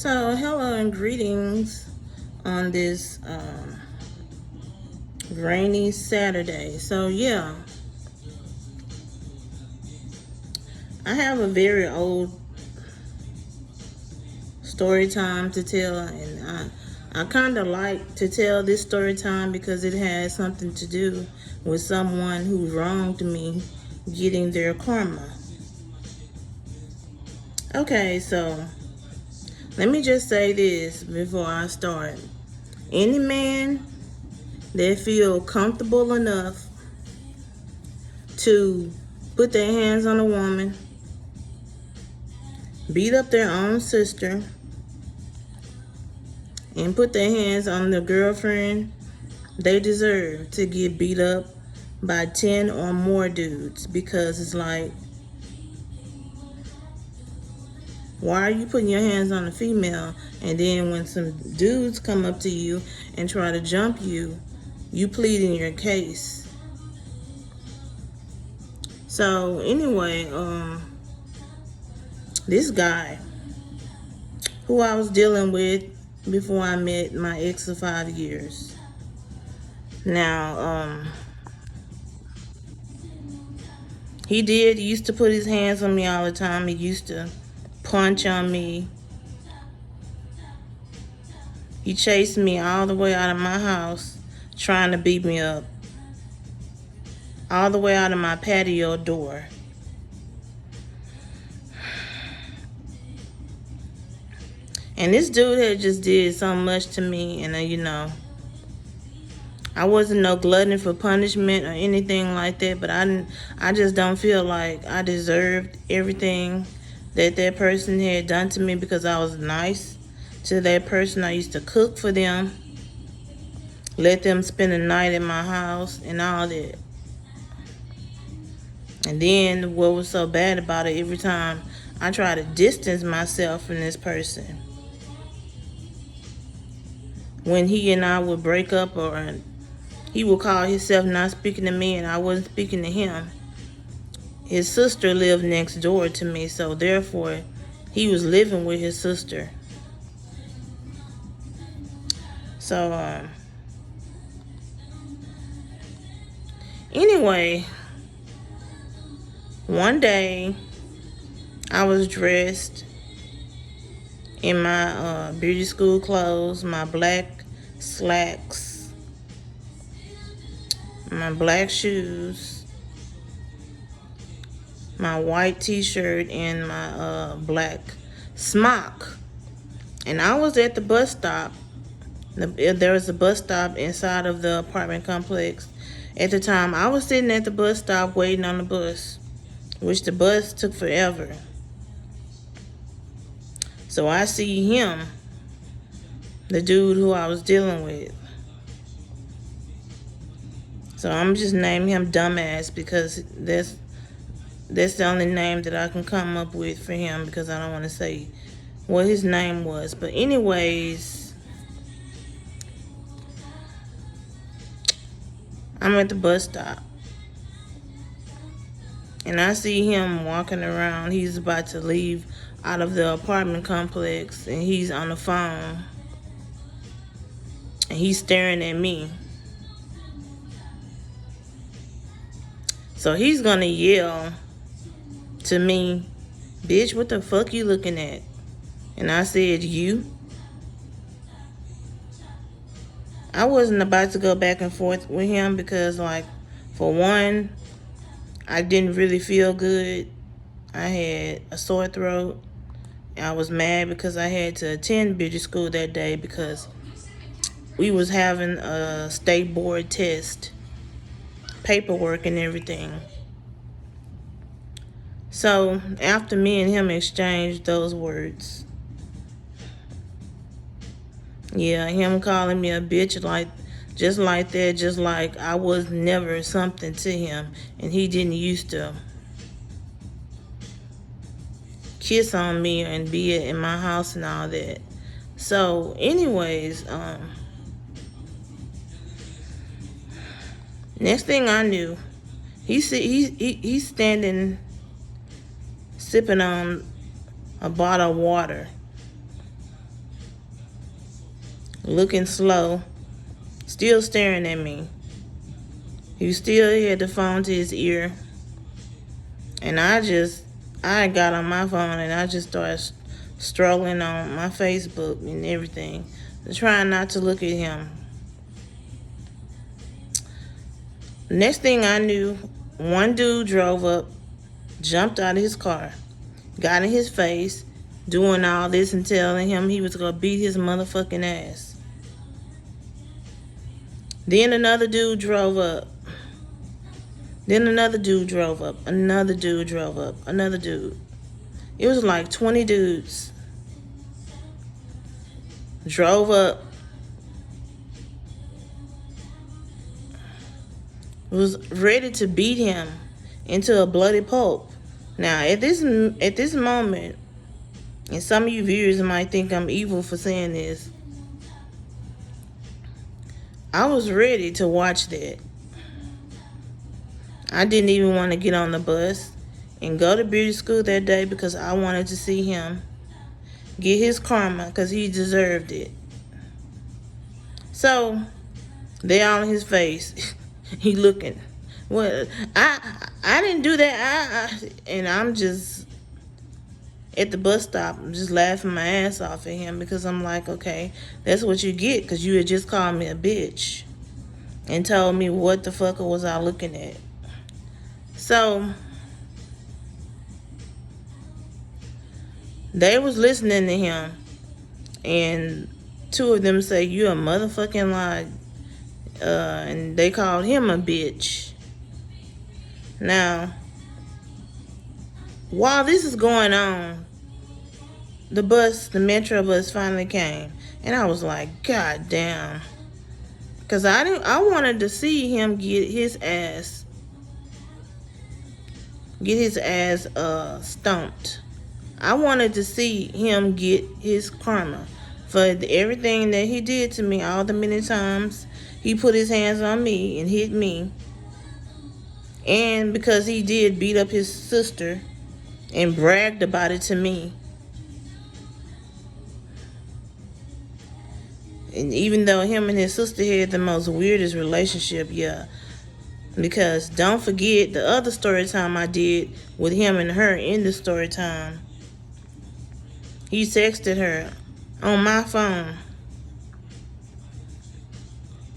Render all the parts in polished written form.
So, hello and greetings on this rainy Saturday. So, yeah, I have a very old story time to tell, and I kind of like to tell this story time because it has something to do with someone who wronged me getting their karma. Okay, so let me just say this before I start. Any man that feel comfortable enough to put their hands on a woman, beat up their own sister, and put their hands on the girlfriend, they deserve to get beat up by 10 or more dudes, because it's like, why are you putting your hands on a female, and then when some dudes come up to you and try to jump you, you pleading your case? So anyway, this guy who I was dealing with before I met my ex of 5 years. Now, he used to put his hands on me all the time. He used to punch on me. He chased me all the way out of my house, trying to beat me up, all the way out of my patio door. And this dude had just did so much to me, and I wasn't no glutton for punishment or anything like that, but I just don't feel like I deserved everything that person had done to me, because I was nice to that person. I used to cook for them, let them spend the night at my house and all that. And then what was so bad about it, every time I try to distance myself from this person, when he and I would break up, or he would call himself not speaking to me and I wasn't speaking to him, his sister lived next door to me, so therefore he was living with his sister. So anyway, one day I was dressed in my beauty school clothes, my black slacks, my black shoes, my white t-shirt, and my black smock. And I was at the bus stop. There was a bus stop inside of the apartment complex. At the time, I was sitting at the bus stop waiting on the bus, which the bus took forever. So I see him, the dude who I was dealing with. So I'm just naming him Dumbass, because that's the only name that I can come up with for him, because I don't want to say what his name was. But anyways, I'm at the bus stop, and I see him walking around. He's about to leave out of the apartment complex, and he's on the phone, and he's staring at me. So he's gonna yell to me, "Bitch, what the fuck you looking at?" And I said, "You." I wasn't about to go back and forth with him, because, like, for one, I didn't really feel good. I had a sore throat. I was mad because I had to attend beauty school that day, because we was having a state board test, paperwork and everything. So after me and him exchanged those words, yeah, him calling me a bitch just like that, just like I was never something to him, and he didn't used to kiss on me and be in my house and all that. So anyways, next thing I knew, he's standing sipping on a bottle of water looking slow, still staring at me. He still had the phone to his ear. And I got on my phone and I just started strolling on my Facebook and everything, trying not to look at him. Next thing I knew, one dude drove up, jumped out of his car, got in his face, doing all this and telling him he was going to beat his motherfucking ass. Then another dude drove up. Then another dude drove up. Another dude drove up. Another dude. It was like 20 dudes. Drove up. Was ready to beat him into a bloody pulp. Now, at this moment, and some of you viewers might think I'm evil for saying this, I was ready to watch that. I didn't even want to get on the bus and go to beauty school that day because I wanted to see him get his karma because he deserved it. So, they all in his face. He looking. Well, I didn't do that. And I'm just at the bus stop. I'm just laughing my ass off at him because I'm like, okay, that's what you get because you had just called me a bitch and told me what the fuck was I looking at. So, they was listening to him, and two of them say, you a motherfucking lie, and they called him a bitch. Now, while this is going on, the metro bus finally came, and I was like, God damn, because I wanted to see him get his ass stumped. I wanted to see him get his karma for everything that he did to me, all the many times he put his hands on me and hit me. And because he did beat up his sister and bragged about it to me. And even though him and his sister had the most weirdest relationship, yeah. Because don't forget the other story time I did with him and her in the story time. He texted her on my phone,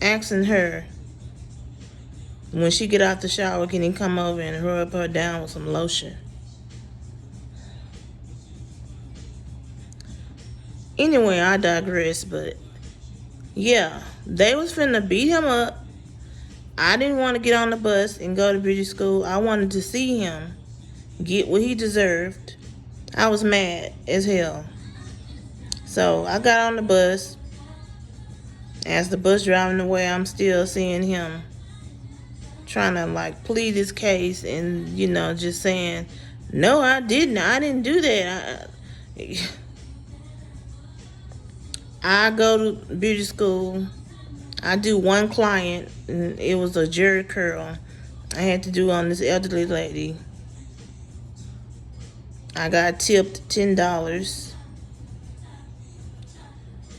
asking her when she get out the shower, can he come over and rub her down with some lotion? Anyway, I digress, but yeah, they was finna beat him up. I didn't want to get on the bus and go to beauty school. I wanted to see him get what he deserved. I was mad as hell. So I got on the bus. As the bus driving away, I'm still seeing him trying to like plead his case and, you know, just saying, no, I didn't do that. I go to beauty school. I do one client, and it was a jerry curl I had to do on this elderly lady. I got tipped $10.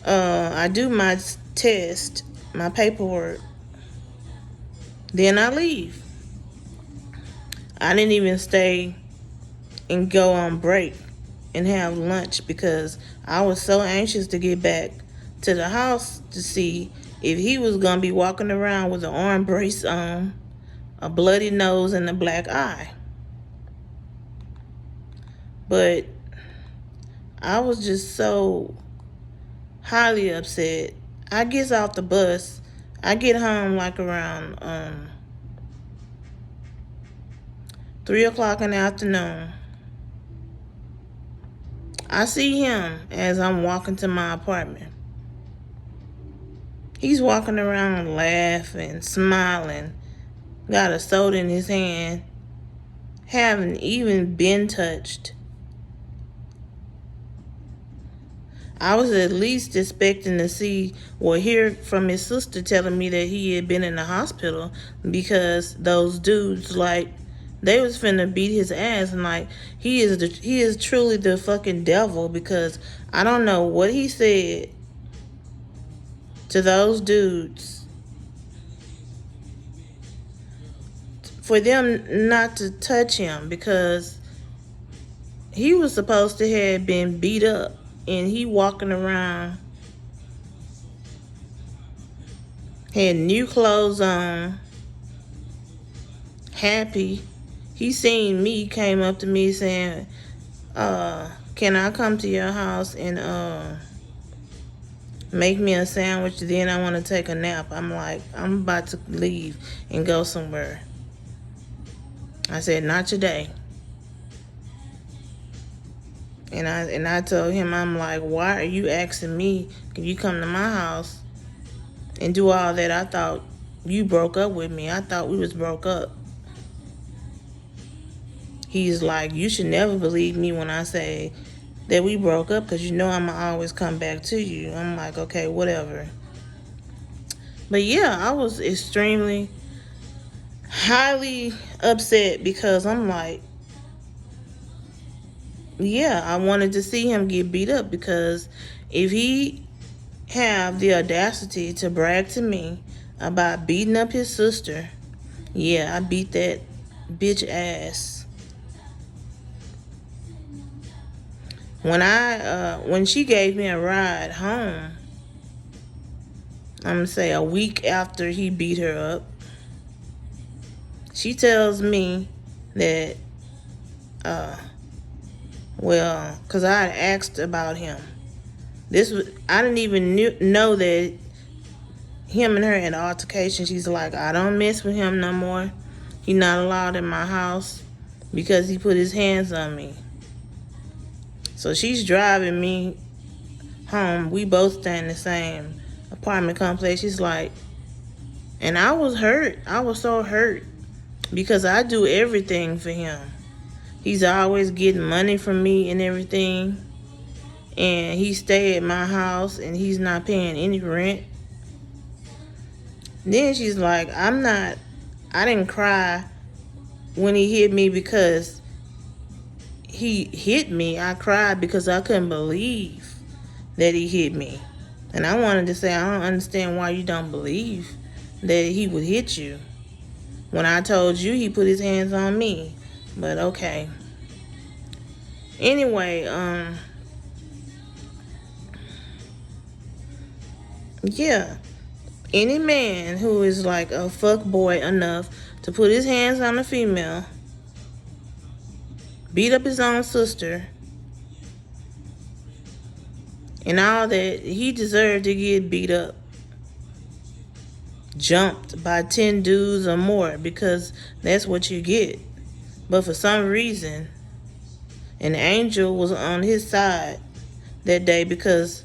I do my test, my paperwork. Then I leave. I didn't even stay and go on break and have lunch because I was so anxious to get back to the house to see if he was going to be walking around with an arm brace on, a bloody nose, and a black eye. But I was just so highly upset. I get off the bus. I get home like around 3 o'clock in the afternoon. I see him as I'm walking to my apartment. He's walking around laughing, smiling, got a soda in his hand, haven't even been touched. I was at least expecting to see or hear from his sister telling me that he had been in the hospital because those dudes, like, they was finna beat his ass, and like he is truly the fucking devil because I don't know what he said to those dudes, for them not to touch him, because he was supposed to have been beat up, and he walking around, had new clothes on, happy. He seen me, came up to me saying, can I come to your house and make me a sandwich, then I want to take a nap. I'm like, I'm about to leave and go somewhere. I said, not today. And I told him, I'm like, why are you asking me, can you come to my house and do all that? I thought you broke up with me. I thought we was broke up. He's like, you should never believe me when I say that we broke up, because you know I'm going to always come back to you. I'm like, okay, whatever. But yeah, I was extremely, highly upset, because I'm like, yeah, I wanted to see him get beat up, because if he have the audacity to brag to me about beating up his sister, yeah, I beat that bitch ass. When she gave me a ride home, I'm gonna say a week after he beat her up, she tells me that, well, because I had asked about him. I didn't even know that him and her had an altercation. She's like, I don't mess with him no more. He's not allowed in my house because he put his hands on me. So she's driving me home. We both stay in the same apartment complex. She's like, and I was hurt. I was so hurt, because I do everything for him. He's always getting money from me and everything. And he stay at my house and he's not paying any rent. Then she's like, I didn't cry when he hit me because he hit me. I cried because I couldn't believe that he hit me. And I wanted to say, I don't understand why you don't believe that he would hit you, when I told you he put his hands on me. But okay. Anyway, yeah. Any man who is like a fuck boy enough to put his hands on a female, beat up his own sister, and all that, he deserved to get beat up, jumped by 10 dudes or more, because that's what you get. But for some reason, an angel was on his side that day, because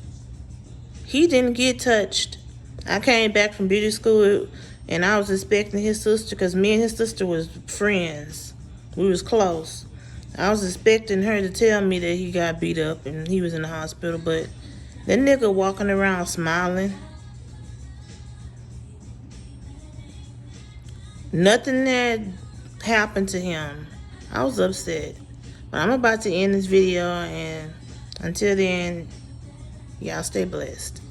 he didn't get touched. I came back from beauty school and I was expecting his sister, because me and his sister was friends. We was close. I was expecting her to tell me that he got beat up and he was in the hospital, but that nigga walking around smiling. Nothing that happened to him. I was upset. But I'm about to end this video, and until then, y'all stay blessed.